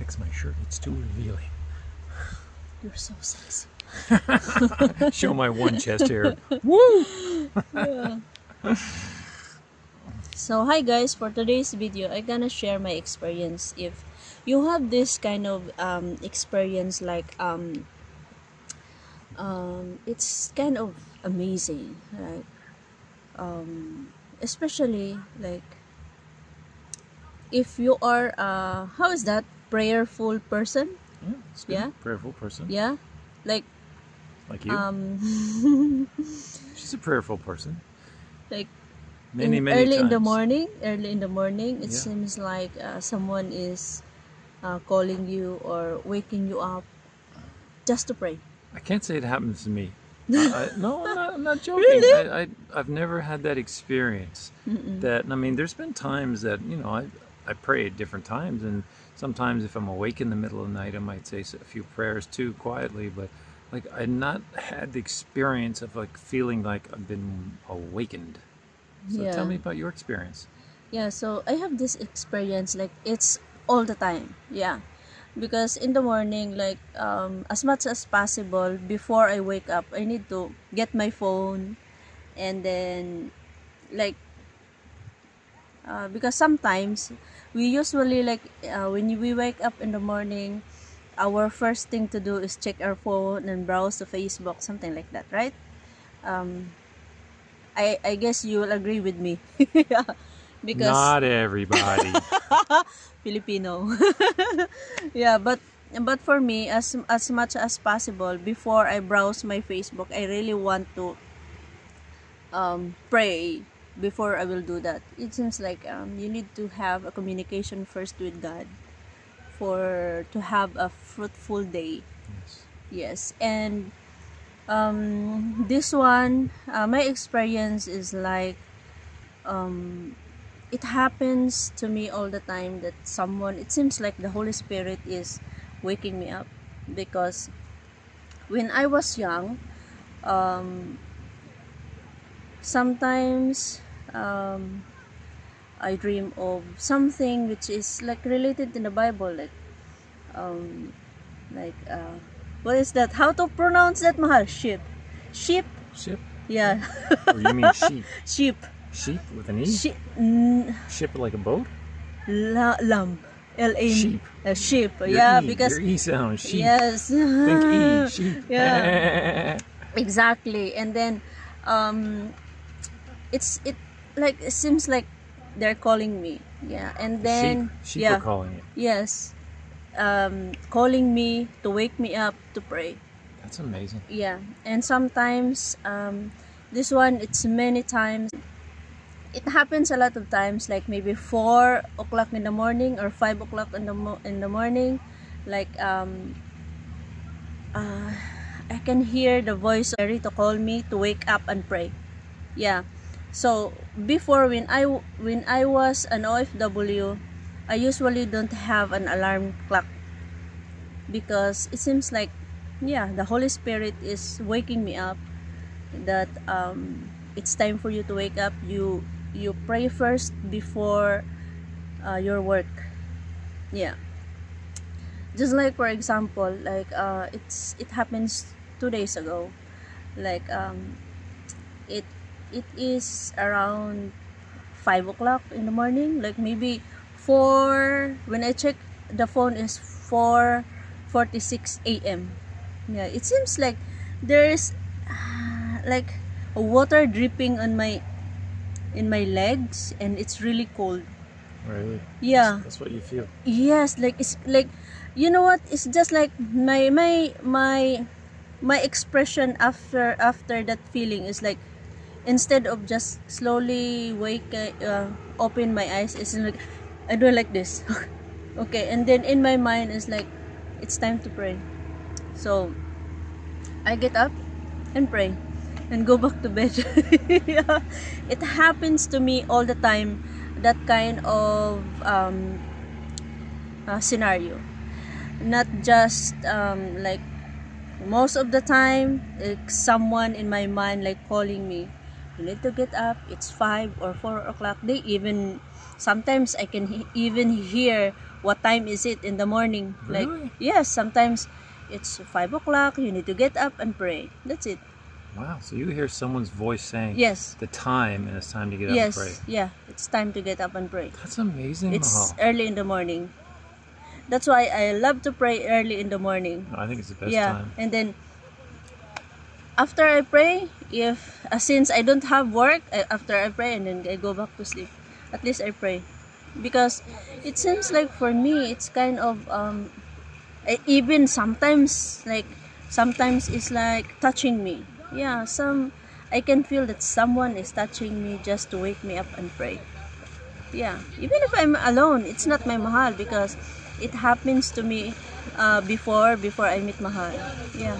fix my shirt. It's too revealing. You're so sexy. Show my one chest hair. Woo! Yeah. So hi guys, for today's video I'm gonna share my experience. If you have this kind of experience, like it's kind of amazing, right? Especially like if you are how is that, prayerful person? Yeah, Prayerful person. yeah, like you. She's a prayerful person. like Many early times. in the morning, it Yeah. seems like someone is calling you or waking you up just to pray. I can't say it happens to me. No, I'm not joking. Really? I've never had that experience. That, I mean, there's been times that, you know, I pray at different times, and sometimes if I'm awake in the middle of the night, I might say a few prayers too quietly, but like I've not had the experience of like feeling like I've been awakened. So Yeah. tell me about your experience. Yeah, so I have this experience, like it's all the time. Yeah. Because in the morning, like as much as possible before I wake up, I need to get my phone, and then like because sometimes we usually like when we wake up in the morning, our first thing to do is check our phone and browse the Facebook, something like that, right? I guess you will agree with me. Yeah, because Not everybody. Filipino. Yeah, but for me, as much as possible before I browse my Facebook, I really want to pray before I will do that. It seems like you need to have a communication first with God for to have a fruitful day. Yes. Yes, and this one, my experience is like it happens to me all the time that someone, it seems like the Holy Spirit is waking me up, because when I was young, sometimes I dream of something which is like related in the Bible, um, like what is that? How to pronounce that, Mahal? Sheep. Ship? Yeah. Or you mean sheep? Sheep. Sheep with an E? Sheep. Ship like a boat? Lamb. L-A. Sheep. Sheep. Your Yeah, E, because your E sound. Sheep. yes. Think E. Sheep. Yeah. Exactly. And then it like it seems like they're calling me. Yeah. And then Sheep yeah. are calling you. Yes. Calling me to wake me up to pray. That's amazing. Yeah. And sometimes this one, it's many times. It happens a lot of times, like maybe 4 o'clock in the morning or 5 o'clock in the morning, like I can hear the voice ready to call me to wake up and pray. Yeah. So before, when I was an OFW, I usually don't have an alarm clock, because it seems like, yeah, the Holy Spirit is waking me up, that it's time for you to wake up. You pray first before your work. Yeah. Just like, for example, like it happens 2 days ago, like it is around 5 o'clock in the morning, like maybe 4, when I check the phone is 4:46 a.m. Yeah, it seems like there's like water dripping on in my legs, and it's really cold. Really? Yeah. That's what you feel. Yes, like it's like, you know what? It's just like my expression after that feeling is like, instead of just slowly open my eyes, it's like I do like this. Okay, and then in my mind is like, it's time to pray. So I get up and pray and go back to bed. Yeah. It happens to me all the time, that kind of scenario. Not just like most of the time, like someone in my mind like calling me You need to get up. It's 5 or 4 o'clock. They even, sometimes I can even hear what time is it in the morning. Like, Really? yes, sometimes it's 5 o'clock. You need to get up and pray. That's it. Wow. So you hear someone's voice saying Yes. the time, and it's time to get up Yes. and pray. Yeah. It's time to get up and pray. That's amazing, It's Mahal. early in the morning. That's why I love to pray early in the morning. I think it's the best Yeah. time. And then after I pray, if since I don't have work, after I pray and then I go back to sleep, at least I pray, because it seems like for me it's kind of even sometimes it's like touching me. Yeah, I can feel that someone is touching me just to wake me up and pray. Yeah, even if I'm alone, it's not my Mahal, because it happens to me before I meet Mahal. Yeah.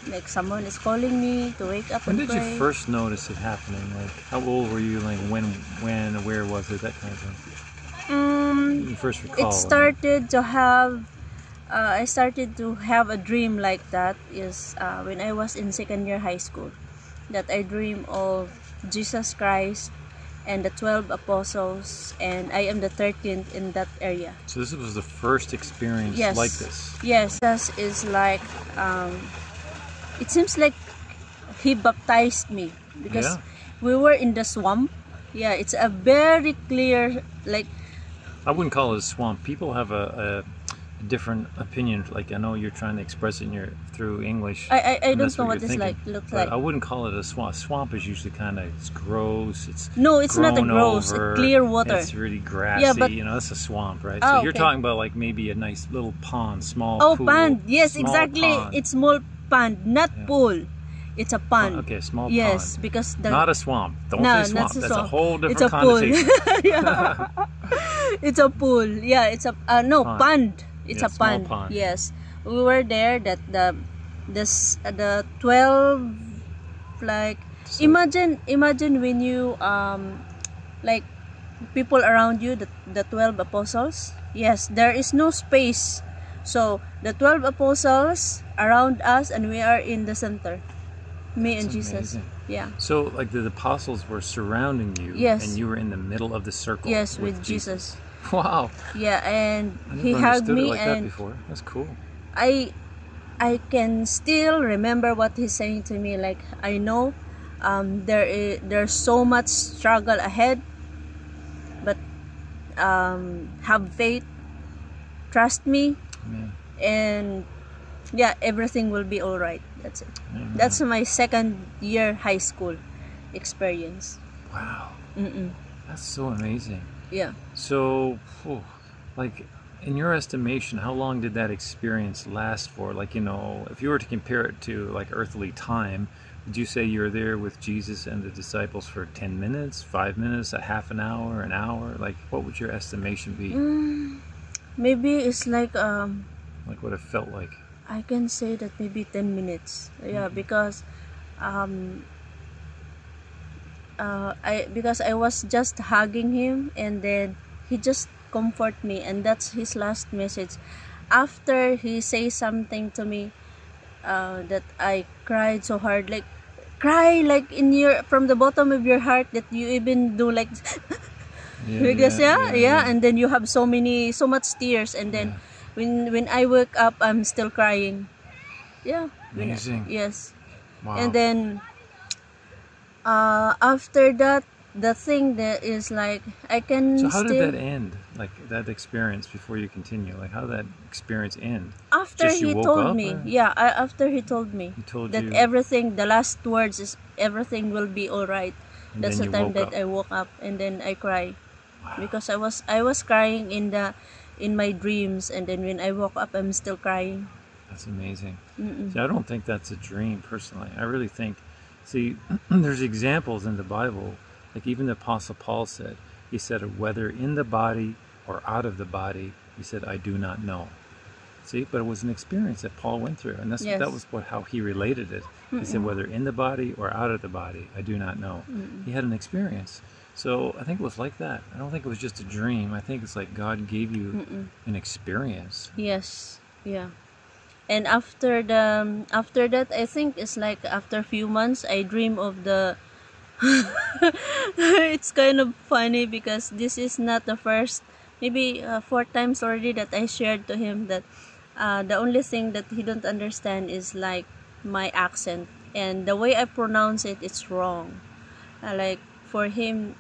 Like someone is calling me to wake up When and did pray. you first notice it happening? Like, how old were you? Like, when, where was it? That kind of thing. You first recall. It started to have, I started to have a dream like that is when I was in second year high school. That I dream of Jesus Christ and the 12 apostles, and I am the 13th in that area. So this was the first experience Yes. like this. Yes, that is like, it seems like he baptized me, because Yeah. we were in the swamp. Yeah, it's a very clear, like, I wouldn't call it a swamp. People have a different opinion. Like, I know you're trying to express it through English. I and don't that's know what you're this thinking. looks But like. I wouldn't call it a swamp. Swamp is usually kind of, it's gross. It's No, it's not a grown gross, over, clear water. It's really grassy. Yeah, but- you know, that's a swamp, right? Oh, So you're okay. talking about like maybe a nice little pond, small Oh, pool. pond. Yes, small exactly. pond. It's small pond, not Yeah. pool. It's a pond. Okay, small Yes, pond. because the Not a swamp. Don't No, say not swamp. a That's a swamp. whole different It's a pool. connotation. Yeah. It's a pool. Yeah, it's a no Pond. pond. It's Yeah, a small pond. pond. Yes, we were there. That the 12, like, So- imagine when you like people around you, the 12 apostles. Yes, there is no space. So the 12 apostles around us, and we are in the center. Me and That's Jesus. amazing. Yeah. So, like, the apostles were surrounding you, Yes. and you were in the middle of the circle. Yes, with Jesus. Wow, Yeah, and I never he hugged understood me, it like that and before. That's cool. I can still remember what he's saying to me. Like, I know there's so much struggle ahead, but have faith, trust me, Amen. and yeah, everything will be all right. That's it. Amen. That's my second year high school experience. Wow, Mm-mm. that's so amazing. Yeah. So, like, in your estimation, how long did that experience last for? Like, you know, if you were to compare it to like earthly time, would you say you were there with Jesus and the disciples for 10 minutes, 5 minutes, a half an hour, an hour? Like, what would your estimation be? Maybe it's like Like, what it felt like? I can say that maybe 10 minutes. Yeah, because I was just hugging him, and then he just comfort me, and that's his last message. After he says something to me, that I cried so hard, like cry like in your from the bottom of your heart, that you even do like because yeah, and then you have so much tears, and then when I wake up, I'm still crying. Yeah. Amazing. Yes. Wow. And then after that, the thing that is like I can So how still did that end? Like, that experience, before you continue, like, how did that experience end? after Just you he woke told up, me. or? Yeah, after he told me He told that you, everything, the last words is everything will be all right. and That's then the you time woke that up. I woke up, and then I cried Wow. because I was crying in my dreams, and then when I woke up, I'm still crying. That's amazing. Mm-mm. See, I don't think that's a dream, personally. I really think, see, there's examples in the Bible, like even the Apostle Paul said, he said, whether in the body or out of the body, he said, I do not know. See, but it was an experience that Paul went through, and Yes. that was how he related it. He said, whether in the body or out of the body, I do not know. He had an experience. So I think it was like that. I don't think it was just a dream. I think it's like God gave you an experience. Yes, yeah. And after that, I think it's like after a few months, I dream of the It's kind of funny because this is not the first, maybe 4 times already that I shared to him that the only thing that he don't understand is like my accent and the way I pronounce it. It's wrong. Like for him,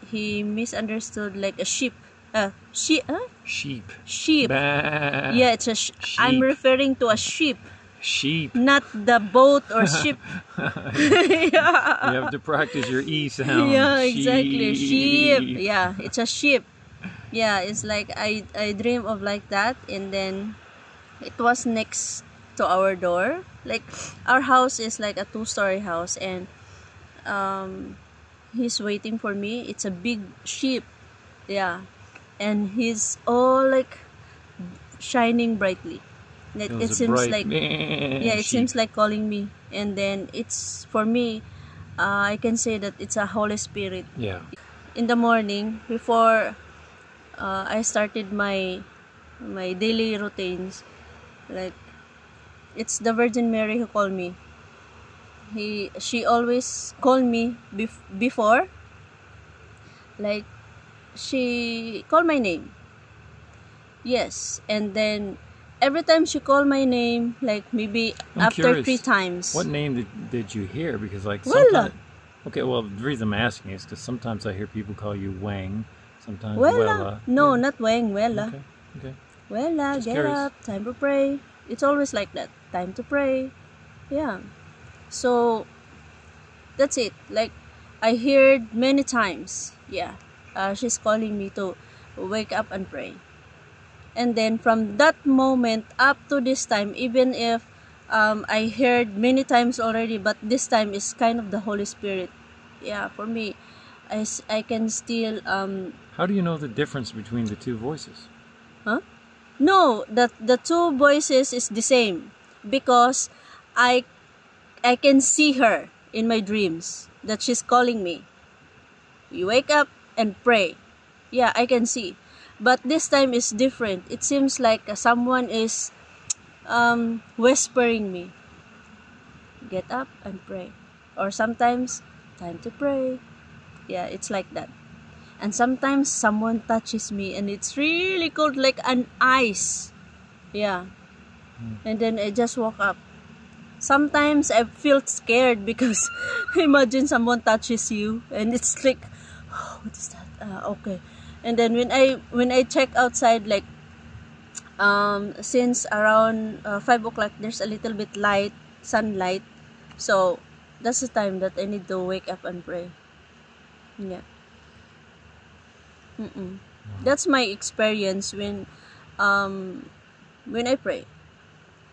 he misunderstood like a sheep. Sheep. Sheep. Bah. Yeah, it's I'm Sheep. referring to a sheep, Sheep. not the boat or ship. Yeah. You have to practice your E sound. Yeah, exactly. Sheep. Sheep. Yeah, it's a sheep. Yeah, it's like I dream of like that, and then it was next to our door. Like our house is like a 2-story house, and he's waiting for me. It's a big sheep. Yeah, and he's all like shining brightly. Like it was a seems bright like, yeah, it sheep. seems like calling me, and then it's for me. I can say that it's a Holy Spirit. Yeah. In the morning, before I started my daily routines, like it's the Virgin Mary who called me. She always called me before, like she called my name. Yes, and then every time she called my name, like maybe I'm after curious, 3 times. What name did you hear? Because like Wala. sometimes, okay, well the reason I'm asking is because sometimes I hear people call you Wang, sometimes Wella. Wella. No, Yeah. not Weng. Wella. Okay. Okay. Wella, Just get curious. up. Time to pray. It's always like that. Time to pray. Yeah. So that's it. Like I heard many times. Yeah. She's calling me to wake up and pray. And then from that moment up to this time, even if I heard many times already, but this time is kind of the Holy Spirit. Yeah, for me, I can still How do you know the difference between the two voices? huh? No, the two voices is the same because I can see her in my dreams that she's calling me. You wake up and pray. Yeah, I can see. But this time is different. It seems like someone is whispering me. Get up and pray. Or sometimes, time to pray. Yeah, it's like that. And sometimes someone touches me and it's really cold like an ice. Yeah. And then I just woke up. Sometimes I feel scared because imagine someone touches you and it's like, oh, what is that? Okay. And then when I check outside, like since around 5 o'clock, there's a little bit light, sunlight. So that's the time that I need to wake up and pray. Yeah. That's my experience when I pray.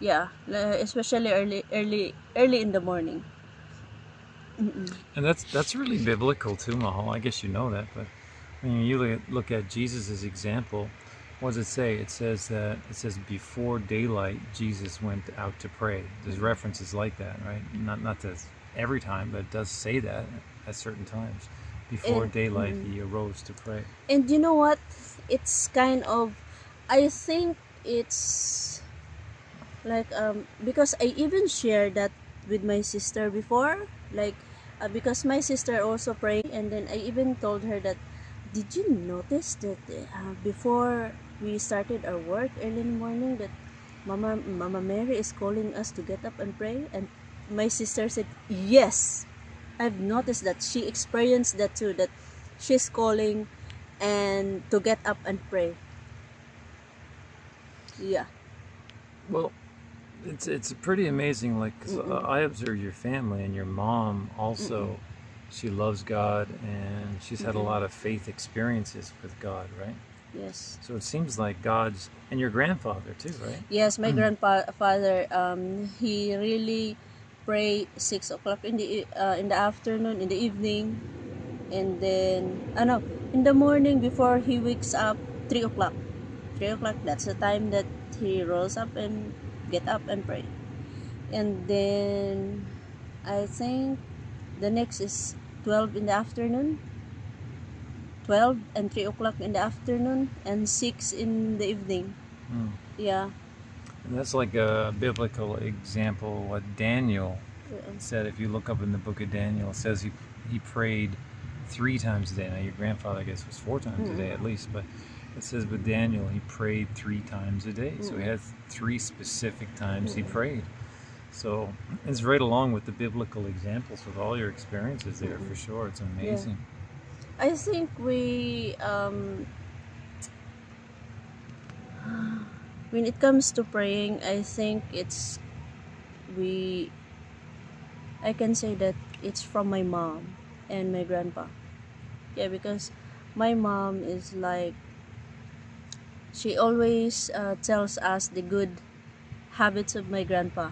Yeah, especially early in the morning. And that's really biblical too, Mahal. I guess you know that, but when you look at Jesus' example, what does it say? It says before daylight, Jesus went out to pray. There's references like that, right? Not to every time, but it does say that at certain times. Before daylight, he arose to pray. And you know what? It's kind of, I think it's like because I even shared that with my sister before, like because my sister also praying, and then I even told her that, did you notice that before we started our work early in the morning that Mama Mary is calling us to get up and pray? And my sister said, yes, I've noticed that. She experienced that too, that she's calling and to get up and pray. Yeah. Well, it's pretty amazing. Like 'cause I observe your family, and your mom also. She loves God, and she's had a lot of faith experiences with God, right? Yes. So it seems like God's, and your grandfather too, right? Yes, my grandfather, he really pray 6 o'clock in the afternoon, in the evening, and then in the morning before he wakes up, 3 o'clock. 3 o'clock, that's the time that he rolls up and get up and pray. And then I think the next is 12 in the afternoon. 12 and 3 o'clock in the afternoon, and 6 in the evening. Yeah. And that's like a biblical example. What Daniel said, if you look up in the book of Daniel, it says he prayed 3 times a day. Now your grandfather, I guess, was 4 times a day at least, but it says with Daniel he prayed 3 times a day. So he had 3 specific times he prayed. So it's right along with the biblical examples with all your experiences there for sure. It's amazing. I think when it comes to praying, I think I can say that it's from my mom and my grandpa. Yeah, because my mom is like, she always tells us the good habits of my grandpa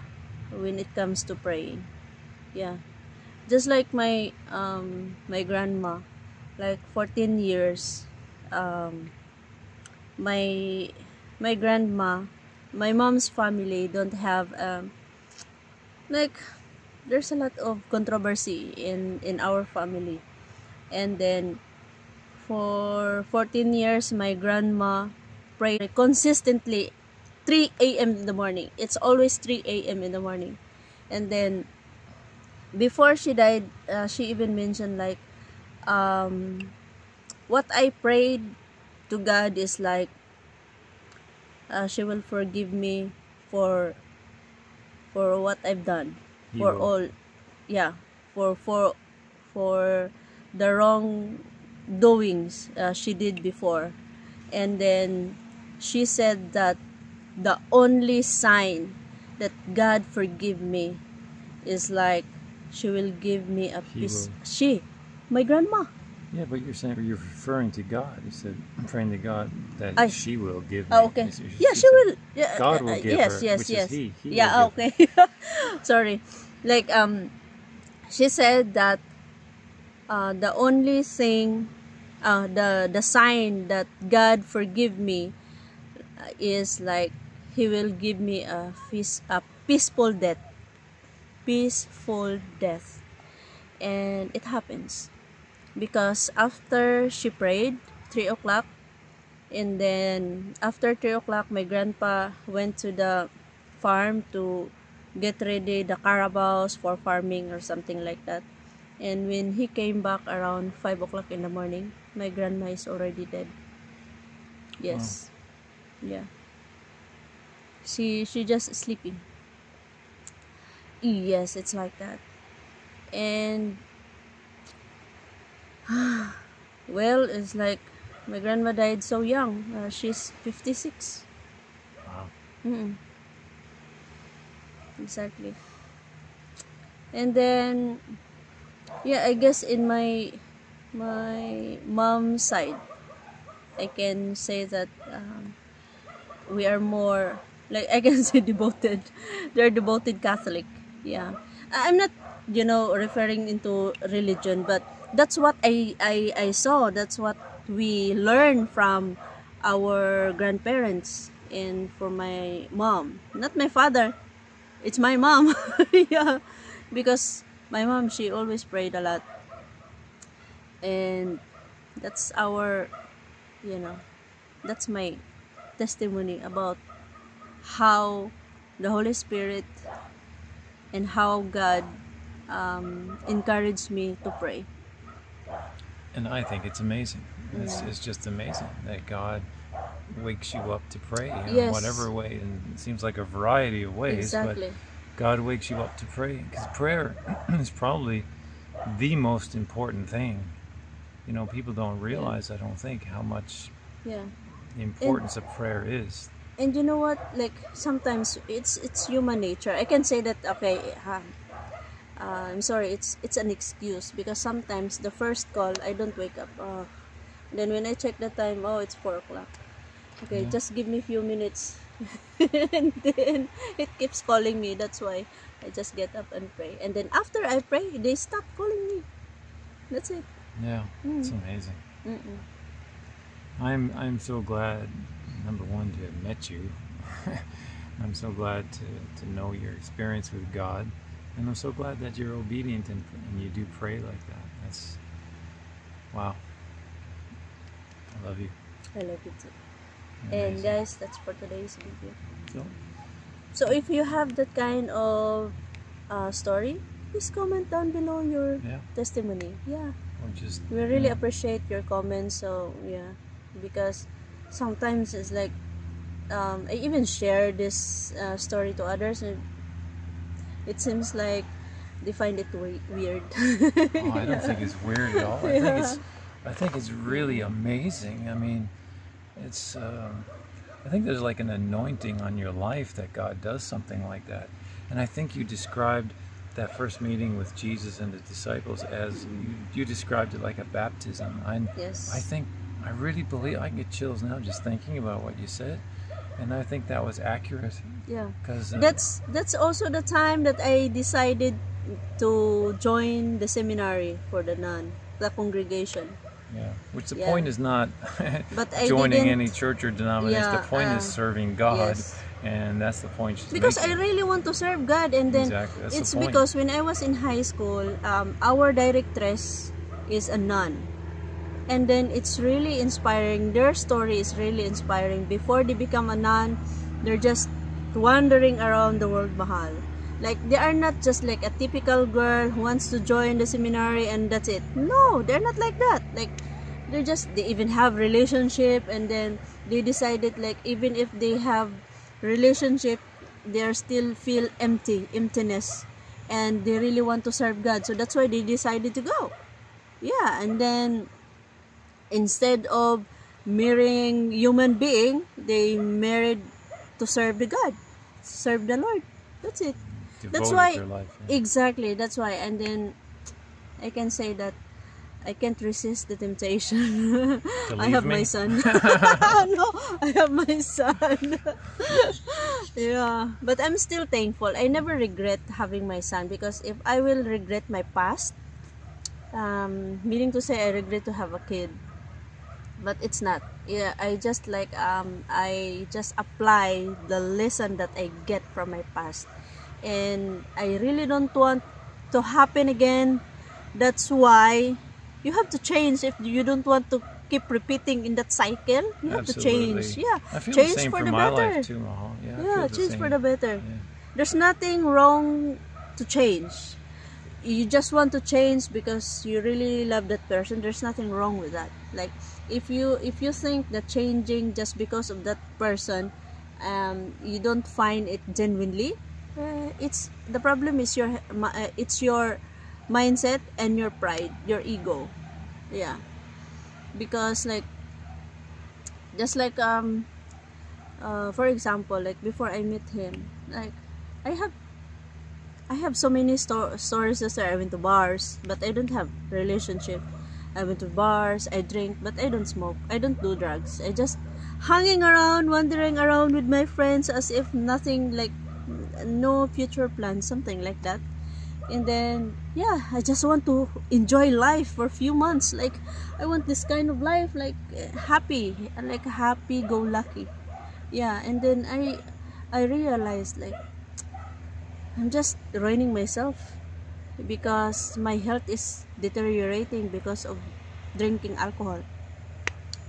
when it comes to praying. Yeah, just like my grandma, like 14 years, my grandma, my mom's family don't have like, there's a lot of controversy in our family. And then for 14 years my grandma prayed consistently 3 a.m. in the morning. It's always 3 a.m. in the morning. And then before she died, she even mentioned like, what I prayed to God is like, she will forgive me for what I've done, for all, yeah, for the wrong doings she did before. And then she said that the only sign that God forgive me is like, she will give me a peace. My grandma. Yeah, but you're saying, you're referring to God. You said, I'm praying to God that she will give me. Okay. Yeah, she will. Yeah, God will give yes, her, yes, which yes. is He. Yeah, okay. Sorry. Like, she said that the only thing, the sign that God forgive me is like, He will give me a peaceful death. Peaceful death. And it happens. Because after she prayed, 3 o'clock, and then after 3 o'clock, my grandpa went to the farm to get ready the carabaos for farming or something like that. And when he came back around 5 o'clock in the morning, my grandma is already dead. Yes. Wow. Yeah. She just sleeping. Yes, it's like that. And well, it's like, my grandma died so young. She's 56. Wow. Exactly. And then, yeah, I guess in my mom's side, I can say that we are more, like, I can say devoted. They're devoted Catholic. Yeah. I'm not, referring into religion, but that's what I saw. That's what we learned from our grandparents and from my mom. Not my father. It's my mom. Yeah. Because my mom, she always prayed a lot. And that's our, that's my testimony about how the Holy Spirit and how God encouraged me to pray. And I think it's amazing. It's just amazing that God wakes you up to pray in whatever way, and it seems like a variety of ways. Exactly. But God wakes you up to pray, because prayer is probably the most important thing. People don't realize, I don't think, how much the importance of prayer is. And you know what? Like, sometimes it's human nature. I can say that, okay, I'm sorry, it's an excuse, because sometimes the first call, I don't wake up. Then when I check the time, it's 4 o'clock. Okay, just give me a few minutes. And then it keeps calling me. That's why I just get up and pray. And then after I pray, they stop calling me. That's it. Yeah, it's amazing. I'm so glad, number one, to have met you. I'm so glad to know your experience with God. And I'm so glad that you're obedient and you do pray like that. That's, wow. I love you. I love you too. Amazing. And guys, that's for today's video. So if you have that kind of story, please comment down below your Yeah. testimony. Yeah, Or just, we really appreciate your comments. So yeah, because sometimes it's like I even share this story to others, and it seems like they find it weird. oh, I don't think it's weird at all. Yeah. I think it's really amazing. I mean, it's. I think there's like an anointing on your life that God does something like that. And I think you described that first meeting with Jesus and the disciples as you described it like a baptism. Yes. I really believe, I get chills now just thinking about what you said. And I think that was accurate. Yeah. Because That's also the time that I decided to join the seminary for the congregation. yeah, which the Yeah. point is not But I joining didn't- any church or denomination. Yeah, The point is serving God, yes. and that's the point she's Because I making. really want to serve God, and then Exactly, that's it's the point. because when I was in high school, our directress is a nun, and then it's really inspiring. Their story is really inspiring. Before they become a nun, they're just wandering around the world, mahal. Like, they are not just like a typical girl who wants to join the seminary and that's it. No, they're not like that. Like, they even have relationship, and then they decided, like, even if they have relationship, they still feel emptiness, and they really want to serve God. So that's why they decided to go. Yeah, and then instead of marrying human being, they married to serve the God, serve the Lord. That's it. That's Devoted why, their life, yeah. exactly, that's why. And then I can say that I can't resist the temptation. To I leave have my me? son. No, I have my son. Yeah, but I'm still thankful. I never regret having my son, because if I will regret my past, meaning to say I regret to have a kid, but it's not. Yeah, I just I just apply the lesson that I get from my past, and I really don't want to happen again. That's why you have to change. If you don't want to keep repeating in that cycle, you have to change. Absolutely. Yeah, I feel change the same for for the my better. life too, Mahal. Yeah, I Yeah, feel the change for same. the better. Yeah. There's nothing wrong to change. You just want to change because you really love that person. There's nothing wrong with that. Like, if you think that changing just because of that person, you don't find it genuinely, it's the problem is it's your mindset and your pride, your ego. Yeah, because like, just like for example, like before I met him, like I have so many stories that I went to bars, but I don't have relationship. I went to bars, I drink, but I don't smoke. I don't do drugs. I just hanging around, wandering around with my friends as if nothing, like no future plans, something like that. And then, yeah, I just want to enjoy life for a few months. Like, I want this kind of life, like happy, like happy-go-lucky. Yeah, and then I realized, like, I'm just ruining myself because my health is deteriorating because of drinking alcohol.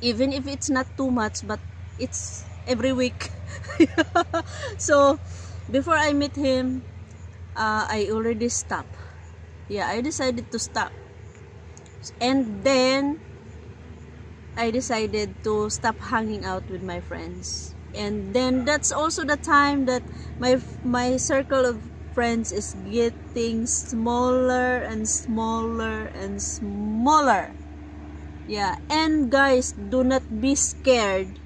Even if it's not too much, but it's every week. So, before I met him, I already stopped. Yeah, I decided to stop. And then, I decided to stop hanging out with my friends. And then, that's also the time that my circle of friends is getting smaller and smaller and smaller. Yeah, and guys, do not be scared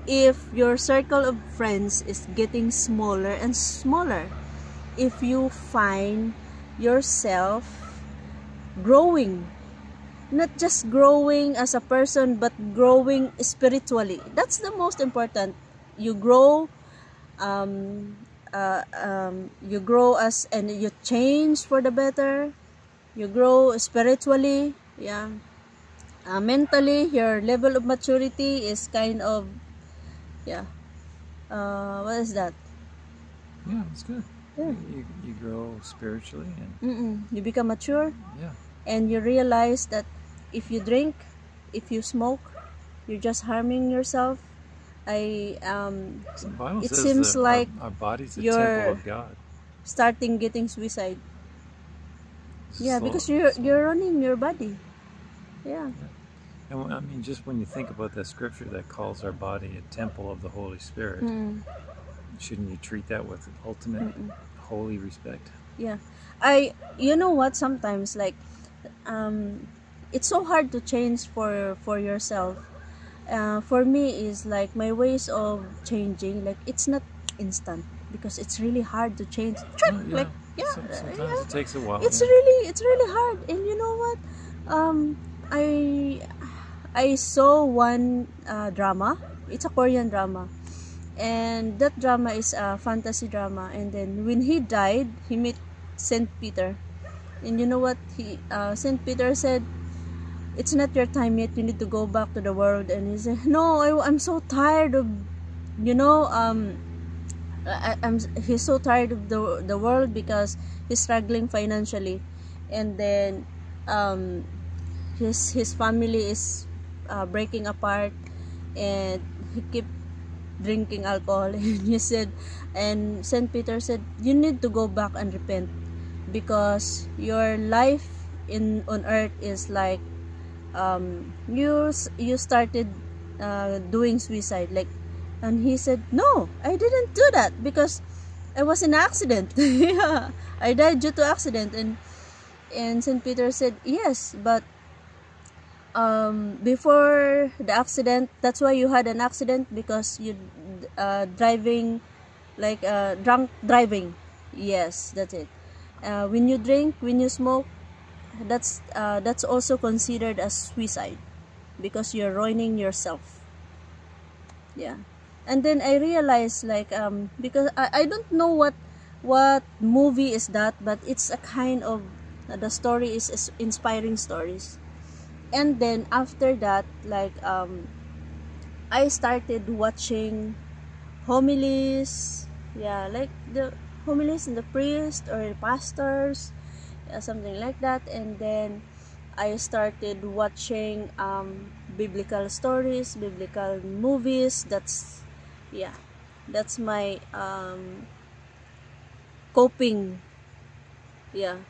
if your circle of friends is getting smaller and smaller. If you find yourself growing, not just growing as a person, but growing spiritually. That's the most important. You grow, you grow and you change for the better. You grow spiritually, yeah. Mentally, your level of maturity is kind of, yeah. What is that? Yeah, it's good. Yeah. You grow spiritually, and You become mature, yeah, and you realize that if you drink, if you smoke, you're just harming yourself. the Bible It says seems that like our body's the you're temple of God. starting getting suicide. Yeah, Slow- because you're running your body. Yeah. And I mean, just when you think about that scripture that calls our body a temple of the Holy Spirit, Mm, shouldn't you treat that with ultimate holy respect? yeah. You know what, sometimes like um it's so hard to change for yourself. For me is like my ways of changing, like it's not instant because it's really hard to change. Oh, yeah. Like yeah, Sometimes yeah. it takes a while. It's Yeah. really hard. And you know what? I I saw one drama. It's a Korean drama, and that drama is a fantasy drama. And then when he died, he met Saint Peter. And you know what he Saint Peter said? It's not your time yet. You need to go back to the world. And he said, no, I'm so tired of, you know, he's so tired of the world because he's struggling financially. And then um, his family is breaking apart, and he keep drinking alcohol. And he said, and Saint Peter said, you need to go back and repent because your life in on earth is like you started doing suicide, like. And he said, no, I didn't do that because I was in an accident. Yeah, I died due to accident. And Saint Peter said, yes, but before the accident, that's why you had an accident, because you driving like drunk driving. Yes, that's it. When you drink, when you smoke, that's also considered as suicide because you're ruining yourself. Yeah. And then I realized, like because I don't know what movie is that, but it's a kind of the story is inspiring stories. And then after that, like I started watching homilies. Yeah, like the homilies and the priest or the pastors, something like that. And then I started watching biblical stories, biblical movies. Yeah, that's my coping, yeah,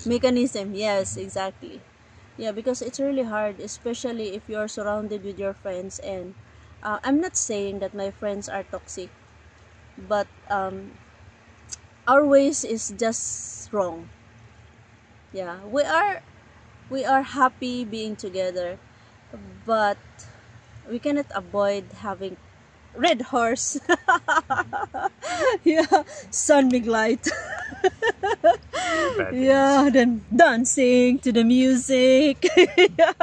mechanism. Yes, exactly. Yeah, because it's really hard, especially if you're surrounded with your friends. And I'm not saying that my friends are toxic, but our ways is just wrong. Yeah, we are happy being together, but we cannot avoid having red horse. Yeah, sun big light. Bad things. Yeah, then dancing to the music. Yeah,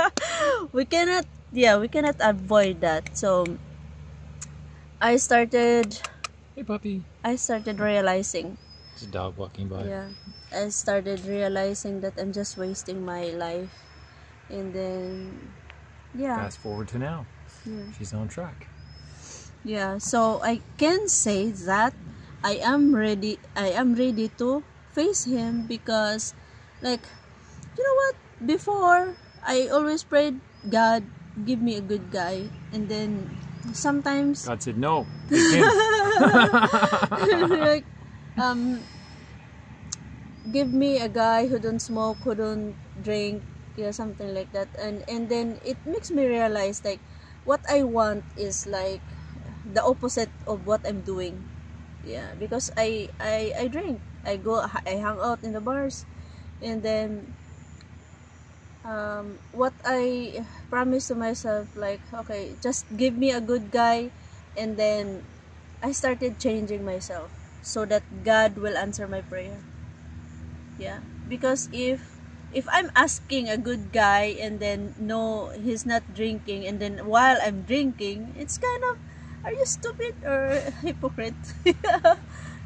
we cannot. Yeah, we cannot avoid that. So I started Hey, puppy. realizing. There's a dog walking by. Yeah, I started realizing that I'm just wasting my life. And then yeah, Fast forward to now. yeah. She's on track. Yeah, so I can say that I am ready to face him, because like, you know what, before I always prayed, God, give me a good guy. And then sometimes God said no. Pick him. like give me a guy who don't smoke, who don't drink, yeah, something like that. And then it makes me realize, like, what I want is like the opposite of what I'm doing. Yeah, because I drink, I hang out in the bars. And then what I promised to myself, like, okay, just give me a good guy. And then I started changing myself so that God will answer my prayer. Yeah, because if I'm asking a good guy and then no, he's not drinking, and then while I'm drinking, it's kind of, are you stupid or hypocrite? Yeah.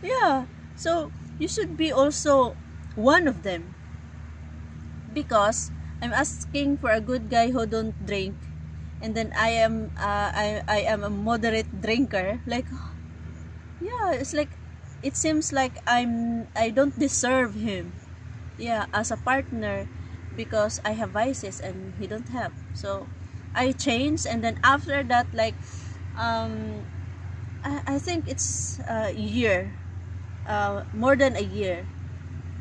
Yeah, so you should be also one of them, because I'm asking for a good guy who don't drink, and then I am a moderate drinker. Like, yeah, it's like, it seems like I don't deserve him, yeah, as a partner, because I have vices and he don't have. So I changed. And then after that, like I think it's a year, more than a year,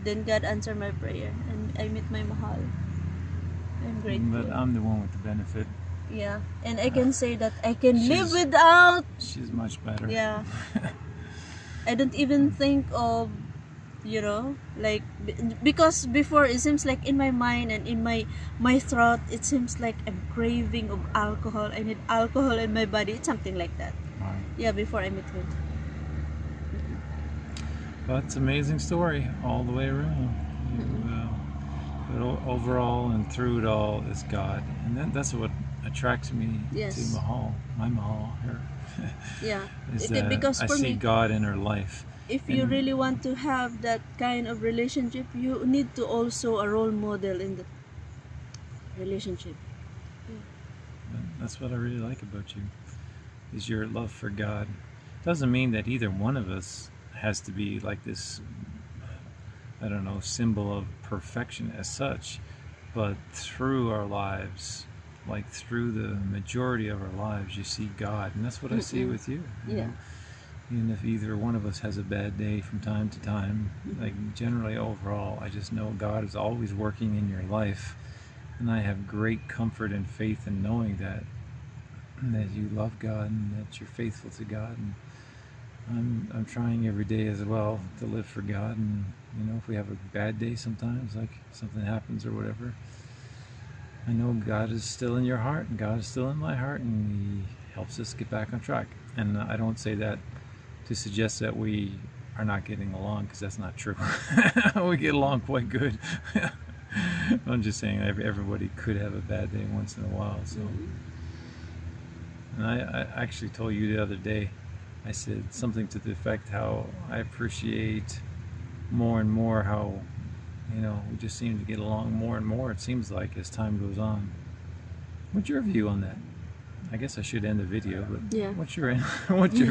then God answered my prayer. And I meet my mahal. I'm grateful. But I'm the one with the benefit. Yeah, and I can say that I can live She's- without. She's much better. Yeah. I don't even think of, you know, like, because before it seems like in my mind and in my throat, it seems like I'm craving of alcohol. I need alcohol in my body. It's something like that. Right. Yeah, before I met him. But it's an amazing story all the way around. But overall and through it all is God, and that's what attracts me Yes. to Mahal, my Mahal. Her, Yeah. is Because I for see me, God in her life. if you And- really want to have that kind of relationship, you need to also a role model in the relationship. But that's what I really like about you, is your love for God. Doesn't mean that either one of us has to be like this, I don't know, symbol of perfection as such, but through our lives, like through the majority of our lives, you see God, and that's what I see with you. you Yeah. know? Even if either one of us has a bad day from time to time, like generally overall, I just know God is always working in your life, and I have great comfort and faith in knowing that you love God and that you're faithful to God. And I'm trying every day as well to live for God, and you know, if we have a bad day sometimes, like something happens or whatever, I know God is still in your heart, and God is still in my heart, and He helps us get back on track. And I don't say that to suggest that we are not getting along, because that's not true. We get along quite good. I'm just saying everybody could have a bad day once in a while. So, and I actually told you the other day, I said something to the effect how I appreciate more and more how, you know, we just seem to get along more and more, it seems like, as time goes on. What's your view on that? I guess I should end the video, but Yeah. what's your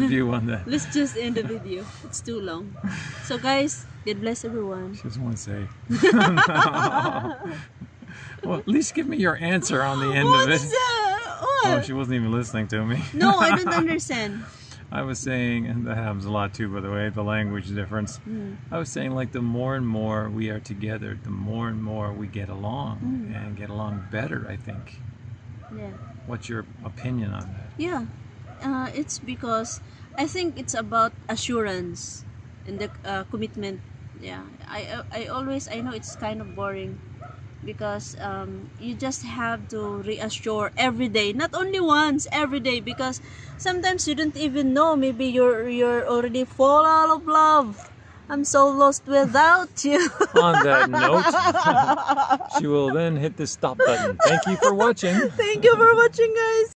view on that? Let's just end the video. It's too long. So guys, God bless everyone. She doesn't want to say. Well, at least give me your answer on the end of it. Oh, What? she wasn't even listening to me. No, I don't understand. I was saying, and that happens a lot too, by the way, the language difference. I was saying, like, the more and more we are together, the more and more we get along and get along better, I think. Yeah. What's your opinion on that? Yeah. It's because I think it's about assurance and the commitment. Yeah. I always, I know it's kind of boring, because you just have to reassure every day, not only once, every day, because sometimes you don't even know, maybe you're already fall out of love. I'm so lost without you. On that note, she will then hit the stop button. Thank you for watching. Thank you for watching, guys.